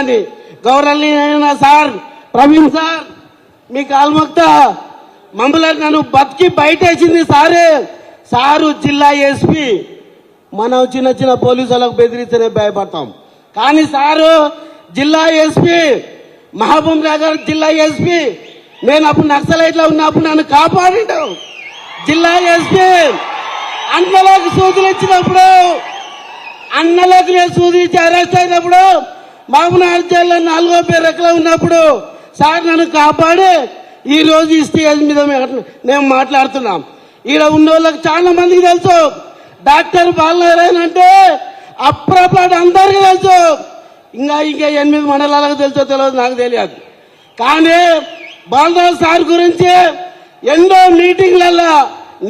అని గౌరవనీయ sir Praveen sir మీ కాల్మొక్త మమ్మల్ని నన్ను బతికి బయటేసింది సారు జిల్లా ఎస్పీ. మనం చిన్న చిన్న పోలీసులకు బెదిరిస్తేనే భయపడతాం, కానీ సారు జిల్లా ఎస్పీ, మహబూబ్ నగర్ జిల్లా ఎస్పీ. నేను అప్పుడు నక్సలైట్లో ఉన్నప్పుడు నన్ను కాపాడిండు జిల్లా ఎస్పీ. అన్నలకు సూచనలు ఇచ్చినప్పుడు, అన్నలకు నేను సూచన ఇచ్చి అరెస్ట్ అయినప్పుడు, మహబూబ్ నగర్ జిల్లా 4వ పేరెక్కలో ఉన్నప్పుడు సార్ నన్ను కాపాడి ఈ రోజు ఈ స్టేజ్ మీద నేను మాట్లాడుతున్నాం. ఈడ ఉన్న వాళ్ళకి చాలా మందికి తెలుసు డాక్టర్ బాలనారాయణ అంటే అప్రపాటు అందరికీ తెలుసు. ఇంకా 8 మండలాలకు తెలుసో తెలియదు నాకు తెలియదు. కానీ బాలనారాయణ సార్ గురించి ఎన్నో మీటింగ్లలో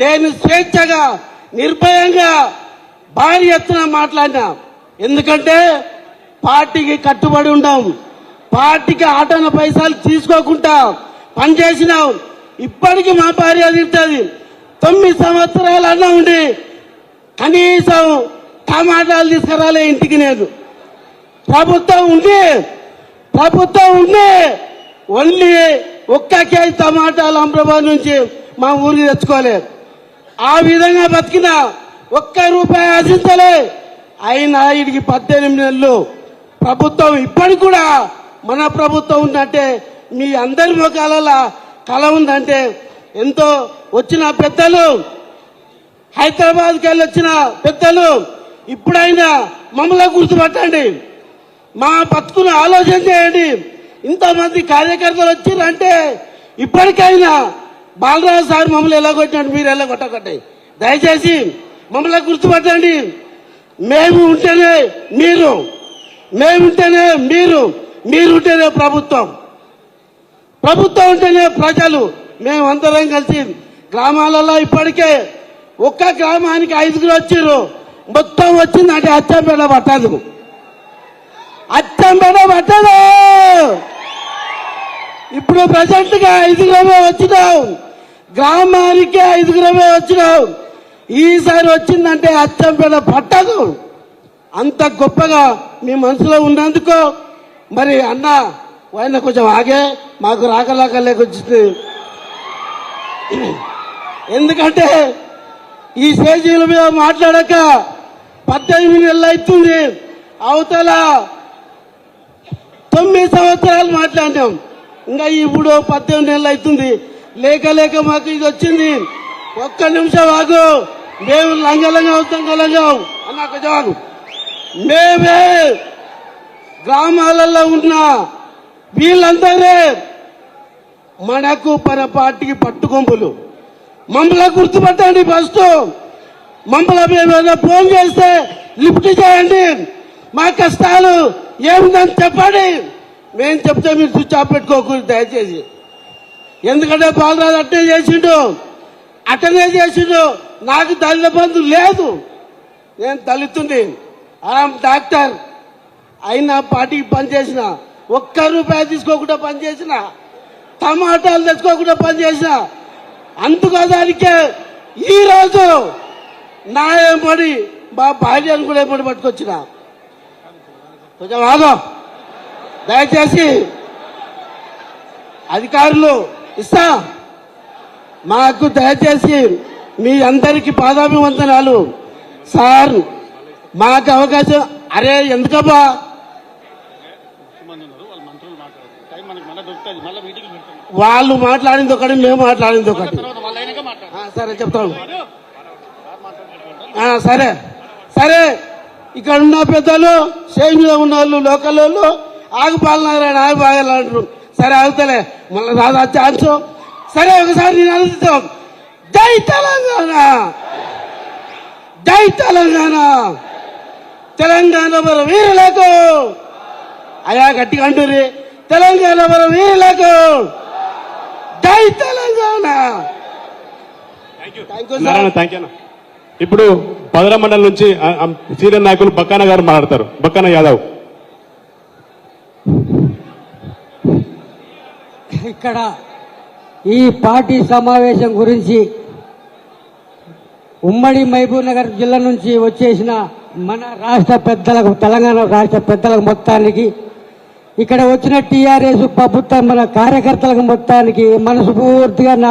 నేను స్వేచ్ఛగా నిర్భయంగా భారీ ఎత్తున మాట్లాడినా. ఎందుకంటే పార్టీకి కట్టుబడి ఉండాం, పార్టీకి ఆటన పైసలు తీసుకోకుండా పనిచేసినాం. ఇప్పటికీ మా భార్య తింటుంది. 9 సంవత్సరాలు అన్నా ఉండి కనీసం టమాటాలు తీసుకురాలే ఇంటికి. నేను ప్రభుత్వం ఉండి ఓన్లీ 1 కేజీ టమాటాలు అమరాబాద్ నుంచి మా ఊరికి తెచ్చుకోలేదు. ఆ విధంగా బతికిన 1 రూపాయి ఆశించలే. అయినా వీడికి 18 నెలలు ప్రభుత్వం ఇప్పటికి కూడా మన ప్రభుత్వం ఉందంటే మీ అందరి ముఖాలలో కళ ఉందంటే ఎంతో వచ్చిన పెద్దలు, హైదరాబాద్కి వెళ్ళి వచ్చిన పెద్దలు ఇప్పుడైనా మమ్మల్ని గుర్తుపట్టండి, మా బతుకును ఆలోచన చేయండి. ఇంతమంది కార్యకర్తలు వచ్చిందంటే ఇప్పటికైనా బాలరాజు సార్ మమ్మల్ని ఎలా కొట్టినట్టు మీరు ఎలా కొట్టకండి. దయచేసి మమ్మల్ని గుర్తుపట్టండి. మేము ఉంటేనే మీరు, మేముంటేనే మీరు, మీరుంటేనే ప్రభుత్వం, ప్రభుత్వం ఉంటేనే ప్రజలు. మేమందరం కలిసి గ్రామాలలో ఇప్పటికే 1 గ్రామానికి 5గురు వచ్చారు. మొత్తం వచ్చిందంటే అచ్చంపేట పట్టదు, అచ్చంపేట పట్టదు. ఇప్పుడు ప్రజెంట్ గా 5గురమే వచ్చినావు, గ్రామానికి 5గురమే వచ్చినావు. ఈసారి వచ్చిందంటే అచ్చంపేట పట్టదు. అంత గొప్పగా మీ మనసులో ఉన్నందుకు మరి అన్న ఆయన కొంచెం ఆగే, మాకు రాకలాక లేకొచ్చింది. ఎందుకంటే ఈ స్టేజీల మీద మాట్లాడక 18 నెలలు అవుతుంది. అవతల 9 సంవత్సరాలు మాట్లాడినాం, ఇంకా ఇప్పుడు 18 నెలలు అవుతుంది. లేక మాకు ఇది వచ్చింది. 1 నిమిషం ఆగు, మేము లంగలంగా అవుతాం కలంగాం అన్న కొంచెం ఆగు. మేమే గ్రామాలలో ఉన్న వీళ్ళందరే మనకు మన పార్టీకి పట్టుకొంపులు. మమ్మల్ని గుర్తుపట్టండి. ఫస్ట్ మమ్మల్ని ఏమైనా ఫోన్ చేస్తే లిఫ్ట్ చేయండి. మా కష్టాలు ఏముందని చెప్పండి. మేము చెప్తే మీరు స్విచ్ ఆఫ్ పెట్టుకోకూడదు దయచేసి. ఎందుకంటే బాలరాజు అట్టనే చేసిండు. నాకు దళిత బంధు లేదు, నేను దళితుని, డాక్టర్ అయినా పార్టీకి పనిచేసిన, 1 రూపాయి తీసుకోకుండా పనిచేసిన, టమాటాలు తెచ్చుకోకుండా పనిచేసిన. అందుకోదానికే ఈరోజు నా ఏమడి మా భార్యను కూడా ఏమడి పట్టుకొచ్చిన. కొంచెం ఆగో దయచేసి. అధికారులు ఇస్తా, మాకు దయచేసి మీ అందరికీ పాదాభివందనాలు. సార్ మాకు అవకాశం, అరే ఎందుకబ్బా వాళ్ళు మాట్లాడింది ఒకటి, మేము మాట్లాడింది ఒకటి. సరే చెప్తాను. సరే ఇక్కడ ఉన్న పెద్దలు, స్టేజ్ మీద ఉన్న వాళ్ళు, లోకల్ వాళ్ళు ఆగిపాలనారాయణ ఆగిపోయాలంటారు. సరే ఆగుతలే, మళ్ళీ రాదా ఛాన్స్. సరే ఒకసారి నేను అడుగుతాం, జై తెలంగాణ, జై తెలంగాణ, తెలంగాణ మన వీరులకు. అయా గట్టిగా అంటుర్రి, తెలంగాణ మన వీరులకు, జై తెలంగాణ. Thank you. ఇప్పుడు పదర మండలం నుంచి సీనియర్ నాయకులు బక్కాన గారు మాట్లాడతారు. బక్కాన యాదవ్. ఇక్కడ ఈ పార్టీ సమావేశం గురించి ఉమ్మడి మహబూబ్ నగర్ జిల్లా నుంచి వచ్చేసిన మన రాష్ట్ర పెద్దలకు, తెలంగాణ రాష్ట్ర పెద్దలకు మొత్తానికి ఇక్కడ వచ్చిన టీఆర్ఎస్ ప్రభుత్వం మన కార్యకర్తలకు మొత్తానికి మనస్ఫూర్తిగా నా